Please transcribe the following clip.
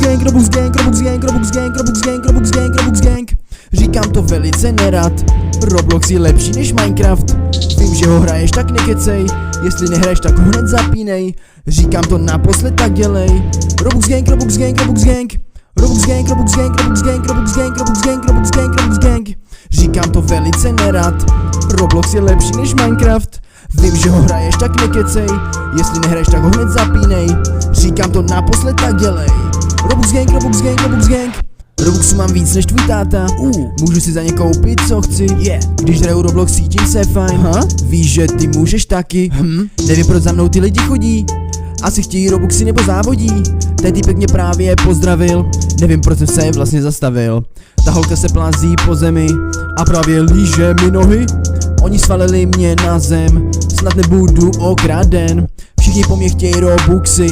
gang, Robux gang, Robux gang, Robux gang, Robux gang, Robux gang, Robux gang. Říkám to velice nerad, Roblox je lepší než Minecraft. Vím, že ho hraješ, tak nekecej, jestli nehraješ, tak ho hned zapínej. Říkám to naposled, tak dělej. Robux gang, Robux gang, Robux gang. Robux gang, Robux gang, Robux gang, Robux gang, Robux gang, Robux gang, Robux gang. Říkám to velice nerad, Roblox je lepší než Minecraft. Vím, že ho hraješ, tak nekecej, jestli nehraješ, tak ho hned zapínej. Říkám to naposled, tak dělej. Robux gang, Robux gang, Robux gang. Robuxu mám víc než tvůj táta, můžu si za ně koupit, co chci, když hraju Roblox, cítím se fajn, víš, že ty můžeš taky, nevím, proč za mnou ty lidi chodí, asi chtějí Robuxy nebo závodí. Ten týpek mě právě pozdravil, nevím, proč jsem se vlastně zastavil. Ta holka se plází po zemi a právě líže mi nohy. Oni svalili mě na zem, snad nebudu okraden. Všichni po mně chtějí Robuxy,